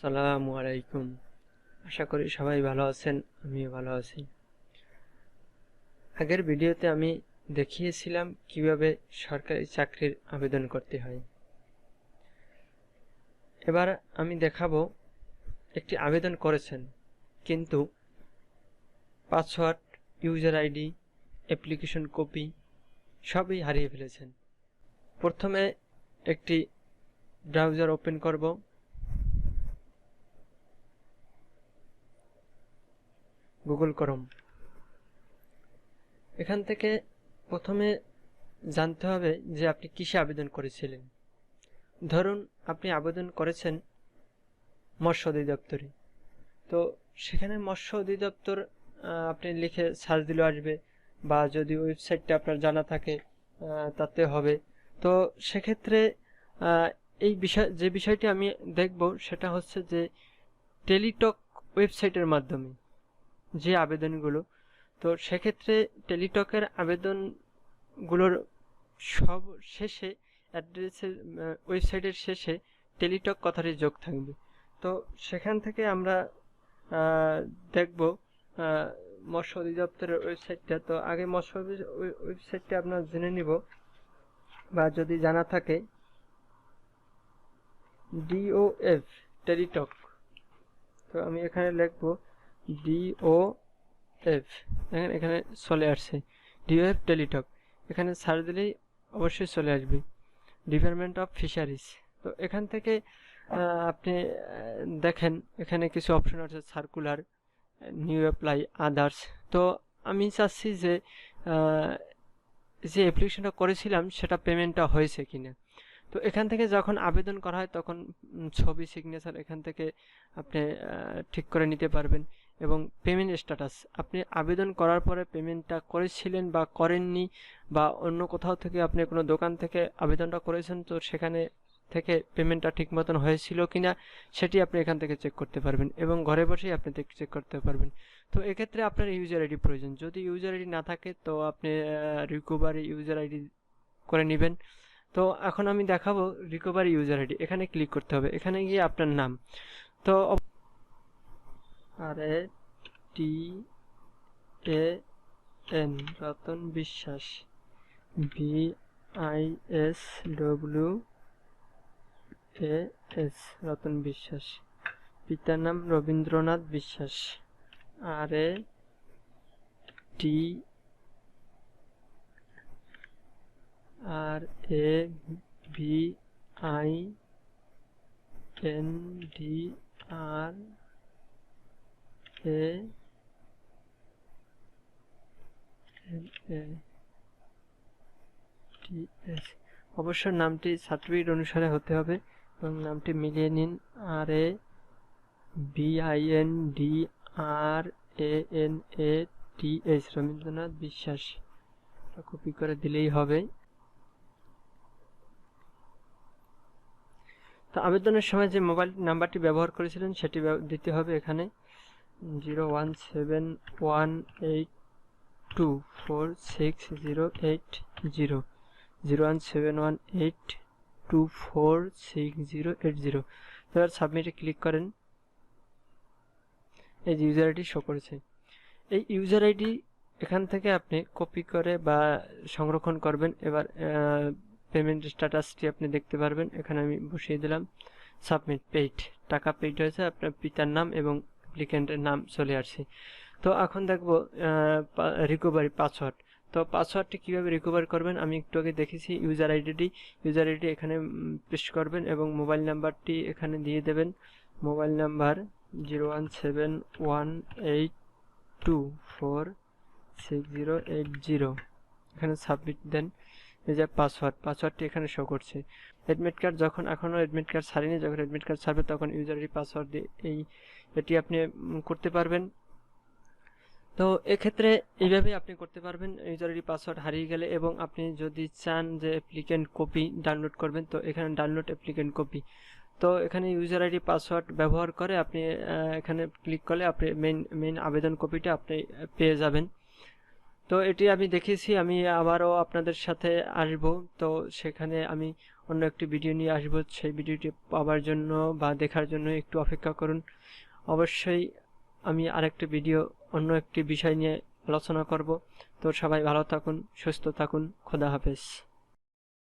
আসসালামু আলাইকুম। আশা করি সবাই ভালো আছেন, আমিও ভালো আছি। আগের ভিডিওতে আমি দেখিয়েছিলাম কিভাবে সরকারি চাকরির আবেদন করতে হয়। এবার আমি দেখাবো একটি আবেদন করেছেন কিন্তু password, user ID, application copy সবই হারিয়ে ফেলেছেন। প্রথমে একটি ব্রাউজার ওপেন করব। Google Chrome. এখান থেকে প্রথমে জানতে হবে যে আপনি কিসে আবেদন করেছিলেন। ধরুন আপনি আবেদন করেছেন মৎস্য অধিদপ্তরে, তো সেখানে মৎস্য অধিদপ্তর আপনি লিখে সার্চ দিলেও আসবে, বা যদি ওয়েবসাইটটা আপনার জানা থাকে তাতে হবে। তো সেক্ষেত্রে এই যে বিষয়টি আমি দেখব সেটা হচ্ছে যে টেলিটক ওয়েবসাইটের মাধ্যমে যে আবেদনগুলো, তো সেক্ষেত্রে টেলিটকের আবেদনগুলোর সব শেষে অ্যাড্রেসের ওয়েবসাইটের শেষে টেলিটক কথাটি যোগ থাকবে। তো সেখান থেকে আমরা দেখব মৎস্য অধিদপ্তরের ওয়েবসাইটটা। তো আগে মৎস্য ওয়েবসাইটটা আপনার জেনে নিব, বা যদি জানা থাকে DOF টেলিটক। তো আমি এখানে লিখব DOF, এখানে চলে আসছে DOF টেলিটক। এখানে সার্চ দিলেই অবশ্যই চলে আসবে ডিপার্টমেন্ট অফ ফিশারিজ। তো এখান থেকে আপনি দেখেন এখানে কিছু অপশন আছে, সার্কুলার, নিউ অ্যাপ্লাই, আদার্স। তো আমি চাচ্ছি যে যে অ্যাপ্লিকেশনটা করেছিলাম সেটা পেমেন্টটা হয়েছে কিনা। তো এখান থেকে যখন আবেদন করা হয় তখন ছবি, সিগনেচার এখান থেকে আপনি ঠিক করে নিতে পারবেন। এবং পেমেন্ট স্ট্যাটাস, আপনি আবেদন করার পরে পেমেন্টটা করেছিলেন বা করেননি, বা অন্য কোথাও থেকে আপনি কোনো দোকান থেকে আবেদনটা করেছেন, তো সেখানে থেকে পেমেন্টটা ঠিক মতন হয়েছিল কিনা সেটি আপনি এখান থেকে চেক করতে পারবেন, এবং ঘরে বসেই আপনি চেক করতে পারবেন। তো এক্ষেত্রে আপনার ইউজার আইডি প্রয়োজন। যদি ইউজার আইডি না থাকে তো আপনি রিকভারি ইউজার আইডি করে নেবেন। তো এখন আমি দেখাবো রিকভারি ইউজার আইডি। এখানে ক্লিক করতে হবে, এখানে গিয়ে আপনার নাম, তো RATAN রতন বিশ্বাস, BISWAS রতন বিশ্বাস, পিতার নাম রবীন্দ্রনাথ বিশ্বাস, RABINDRATS। অবশ্য নামটি সার্টিফিকেট অনুসারে হতে হবে এবং নামটি মিলিয়ে নিন। RABINDRANATH রবীন্দ্রনাথ বিশ্বাস, কপি করে দিলেই হবে। তো আবেদনের সময় যে মোবাইল নাম্বারটি ব্যবহার করেছিলেন সেটি দিতে হবে এখানে 01718246080, 01718246080। তো এবার সাবমিটে ক্লিক করেন। এই যে ইউজার আইডি শো করেছে, এই ইউজার আইডি এখান থেকে আপনি কপি করে বা সংরক্ষণ করবেন। এবার পেমেন্ট স্ট্যাটাসটি আপনি দেখতে পারবেন, এখানে আমি বসিয়ে দিলাম সাবমিট পেইড, টাকা পেইড হয়েছে, আপনার পিতার নাম এবং অ্যাপ্লিক্যান্টের নাম চলে আসছে। তো এখন দেখবো রিকভারি পাসওয়ার্ড। তো পাসওয়ার্ডটি কীভাবে রিকভার করবেন আমি একটু আগে দেখেছি। ইউজার আইডি এখানে পেস্ট করবেন এবং মোবাইল নাম্বারটি এখানে দিয়ে দেবেন। মোবাইল নাম্বার 01718246080, এখানে সাবমিট দেন। এই যে পাসওয়ার্ডটি এখানে শো করছে। অ্যাডমিট কার্ড, যখন এখনও অ্যাডমিট কার্ড ছাড়েনি, যখন অ্যাডমিট কার্ড ছাড়বে তখন ইউজার আইডি পাসওয়ার্ড দিয়ে এটি আপনি করতে পারবেন। তো এক্ষেত্রে এইভাবে আপনি করতে পারবেন ইউজার আইডি পাসওয়ার্ড হারিয়ে গেলে। এবং আপনি যদি চান যে অ্যাপ্লিকেন্ট কপি ডাউনলোড করবেন, তো এখানে ডাউনলোড অ্যাপ্লিকেন্ট কপি, তো এখানে ইউজার আইডি পাসওয়ার্ড ব্যবহার করে আপনি এখানে ক্লিক করলে আপনি মেইন আবেদন কপিটা আপনি পেয়ে যাবেন। তো এটি আমি দেখেছি, আমি আবারও আপনাদের সাথে আসব। তো সেখানে আমি অন্য একটি ভিডিও নিয়ে আসব, সেই ভিডিওটি পাওয়ার জন্য বা দেখার জন্য একটু অপেক্ষা করুন। অবশ্যই আমি আরেকটি ভিডিও অন্য একটি বিষয় নিয়ে আলোচনা করব। তো সবাই ভালো থাকুন, সুস্থ থাকুন, খোদা হাফেজ।